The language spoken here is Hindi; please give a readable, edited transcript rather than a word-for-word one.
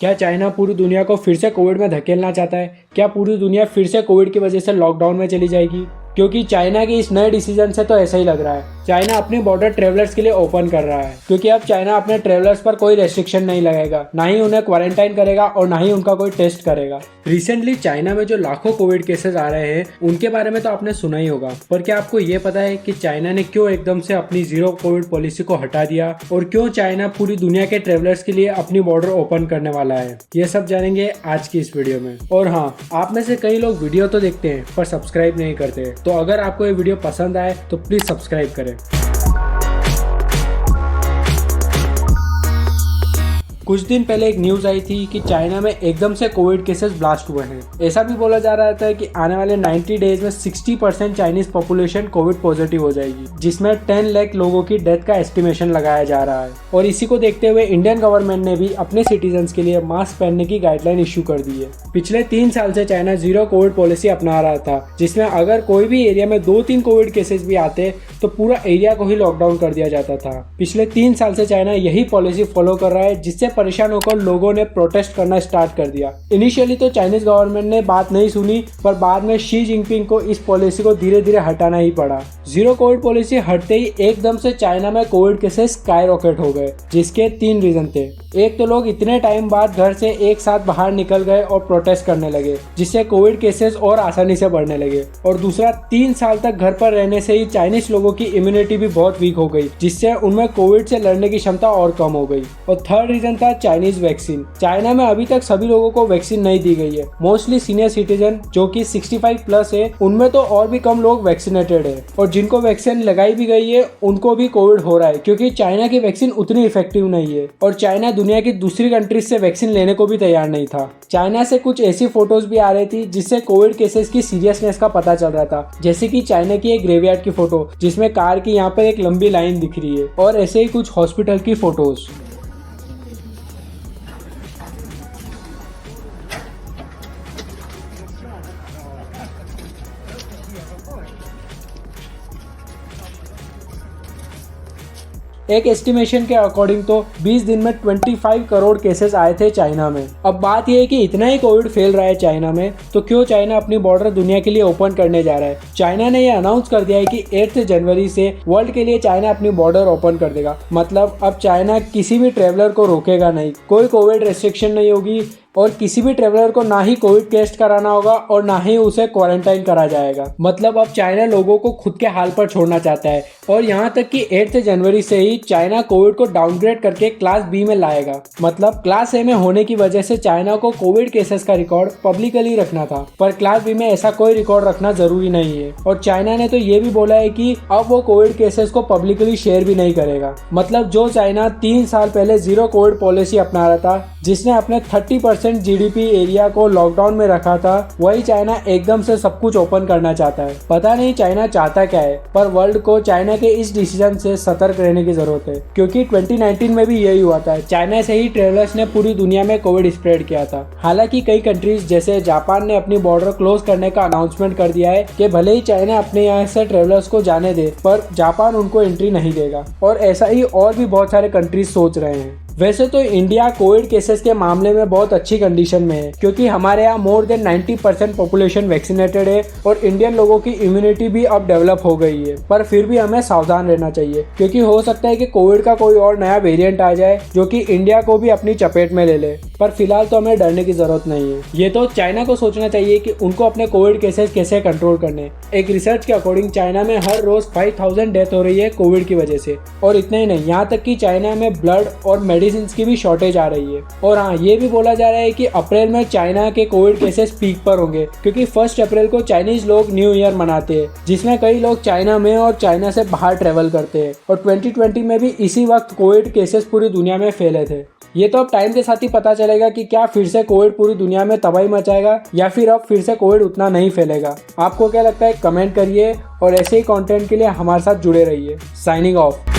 क्या चाइना पूरी दुनिया को फिर से कोविड में धकेलना चाहता है? क्या पूरी दुनिया फिर से कोविड की वजह से लॉकडाउन में चली जाएगी? क्योंकि चाइना के इस नए डिसीजन से तो ऐसा ही लग रहा है। चाइना अपनी बॉर्डर ट्रेवलर्स के लिए ओपन कर रहा है, क्योंकि अब चाइना अपने ट्रेवलर्स पर कोई रेस्ट्रिक्शन नहीं लगाएगा, ना ही उन्हें क्वारंटाइन करेगा और ना ही उनका कोई टेस्ट करेगा। रिसेंटली चाइना में जो लाखों कोविड केसेस आ रहे हैं उनके बारे में तो आपने सुना ही होगा, पर क्या आपको ये पता है कि चाइना ने क्यों एकदम से अपनी जीरो कोविड पॉलिसी को हटा दिया और क्यों चाइना पूरी दुनिया के ट्रेवलर्स के लिए अपनी बॉर्डर ओपन करने वाला है? ये सब जानेंगे आज की इस वीडियो में। और हाँ, आप में से कई लोग वीडियो तो देखते हैं पर सब्सक्राइब नहीं करते, तो अगर आपको ये वीडियो पसंद आए तो प्लीज सब्सक्राइब करें। कुछ दिन पहले एक न्यूज आई थी कि चाइना में एकदम से कोविड केसेस ब्लास्ट हुए हैं। ऐसा भी बोला जा रहा था कि आने वाले 90 डेज में 60% चाइनीज पॉपुलेशन कोविड पॉजिटिव हो जाएगी, जिसमें 10 लाख लोगों की डेथ का एस्टिमेशन लगाया जा रहा है। और इसी को देखते हुए इंडियन गवर्नमेंट ने भी अपने सिटीजन्स के लिए मास्क पहनने की गाइडलाइन इश्यू कर दी है। पिछले 3 साल से चाइना जीरो कोविड पॉलिसी अपना रहा था, जिसमें अगर कोई भी एरिया में 2-3 कोविड केसेस भी आते तो पूरा एरिया को ही लॉकडाउन कर दिया जाता था। पिछले 3 साल से चाइना यही पॉलिसी फॉलो कर रहा है, जिससे परेशान होकर लोगों ने प्रोटेस्ट करना स्टार्ट कर दिया। इनिशियली तो चाइनीज गवर्नमेंट ने बात नहीं सुनी, पर बाद में शी जिनपिंग को इस पॉलिसी को धीरे धीरे हटाना ही पड़ा। जीरो कोविड पॉलिसी हटते ही एकदम से चाइना में कोविड केसेस स्काई रॉकेट हो गए, जिसके 3 रीजन थे। एक तो लोग इतने टाइम बाद घर से एक साथ बाहर निकल गए और प्रोटेस्ट करने लगे, जिससे कोविड केसेस और आसानी से बढ़ने लगे। और दूसरा, 3 साल तक घर पर रहने से ही चाइनीज लोगों की इम्यूनिटी भी बहुत वीक हो गई, जिससे उनमें कोविड से लड़ने की क्षमता और कम हो गई। और थर्ड रीजन था चाइनीज वैक्सीन। चाइना में अभी तक सभी लोगों को वैक्सीन नहीं दी गई है। मोस्टली सीनियर सिटीजन जो कि 65+ है, उनमें तो और भी कम लोग वैक्सीनेटेड है। और जिनको वैक्सीन लगाई भी गई है उनको भी कोविड हो रहा है, क्योंकि चाइना की वैक्सीन उतनी इफेक्टिव नहीं है। और चाइना दुनिया की दूसरी कंट्रीज से वैक्सीन लेने को भी तैयार नहीं था। चाइना से कुछ ऐसी फोटोज भी आ रही थी जिससे कोविड केसेस की सीरियसनेस का पता चल रहा था, जैसे कि चाइना की एक ग्रेवयार्ड की फोटो जिसमें कार की यहाँ पर एक लंबी लाइन दिख रही है, और ऐसे ही कुछ हॉस्पिटल की फोटोज। एक एस्टिमेशन के अकॉर्डिंग तो 20 दिन में 25 करोड़ केसेस आए थे चाइना में। अब बात यह है कि इतना ही कोविड फैल रहा है चाइना में, तो क्यों चाइना अपनी बॉर्डर दुनिया के लिए ओपन करने जा रहा है? चाइना ने यह अनाउंस कर दिया है कि 8 जनवरी से वर्ल्ड के लिए चाइना अपनी बॉर्डर ओपन कर देगा। मतलब अब चाइना किसी भी ट्रेवलर को रोकेगा नहीं, कोई कोविड रेस्ट्रिक्शन नहीं होगी, और किसी भी ट्रेवलर को ना ही कोविड टेस्ट कराना होगा और ना ही उसे क्वारंटाइन करा जाएगा। मतलब अब चाइना लोगों को खुद के हाल पर छोड़ना चाहता है, और यहाँ तक कि 8 जनवरी से ही चाइना कोविड को डाउनग्रेड करके क्लास बी में लाएगा। मतलब क्लास ए में होने की वजह से चाइना को कोविड केसेस का रिकॉर्ड पब्लिकली रखना था, पर क्लास बी में ऐसा कोई रिकॉर्ड रखना जरूरी नहीं है। और चाइना ने तो ये भी बोला है कि अब वो कोविड केसेस को पब्लिकली शेयर भी नहीं करेगा। मतलब जो चाइना 3 साल पहले जीरो कोविड पॉलिसी अपना रहा था, जिसने अपने 30% जीडीपी एरिया को लॉकडाउन में रखा था, वही चाइना एकदम से सब कुछ ओपन करना चाहता है। पता नहीं चाइना चाहता क्या है, पर वर्ल्ड को चाइना के इस डिसीजन से सतर्क रहने की जरूरत है, क्योंकि 2019 में भी यही हुआ था। चाइना से ही ट्रेवलर्स ने पूरी दुनिया में कोविड स्प्रेड किया था। हालांकि कई कंट्रीज जैसे जापान ने अपनी बॉर्डर क्लोज करने का अनाउंसमेंट कर दिया है कि भले ही चाइना अपने यहाँ से ट्रेवलर्स को जाने दे, पर जापान उनको एंट्री नहीं देगा। और ऐसा ही और भी बहुत सारे कंट्रीज सोच रहे हैं। वैसे तो इंडिया कोविड केसेस के मामले में बहुत अच्छी कंडीशन में है, क्योंकि हमारे यहाँ मोर देन 90% पॉपुलेशन वैक्सीनेटेड है और इंडियन लोगों की इम्यूनिटी भी अब डेवलप हो गई है। पर फिर भी हमें सावधान रहना चाहिए, क्योंकि हो सकता है कि कोविड का कोई और नया वेरिएंट आ जाए जो कि इंडिया को भी अपनी चपेट में ले ले। पर फिलहाल तो हमें डरने की जरूरत नहीं है। ये तो चाइना को सोचना चाहिए कि उनको अपने कोविड केसेस कैसे कंट्रोल करने। एक रिसर्च के अकॉर्डिंग चाइना में हर रोज 5000 डेथ हो रही है कोविड की वजह से। और इतना ही नहीं, यहाँ तक कि चाइना में ब्लड और मेडिसिन की भी शॉर्टेज आ रही है। और हाँ, ये भी बोला जा रहा है कि अप्रैल में चाइना के कोविड केसेस पीक पर होंगे, क्योंकि 1 अप्रैल को चाइनीज लोग न्यू ईयर मनाते हैं, जिसमें कई लोग चाइना में और चाइना से बाहर ट्रेवल करते हैं। और 2020 में भी इसी वक्त कोविड केसेस पूरी दुनिया में फैले थे। ये तो अब टाइम के साथ ही पता चलेगा कि क्या फिर से कोविड पूरी दुनिया में तबाही मचाएगा, या फिर अब फिर से कोविड उतना नहीं फैलेगा। आपको क्या लगता है? कमेंट करिए, और ऐसे ही कंटेंट के लिए हमारे साथ जुड़े रहिए। Signing off.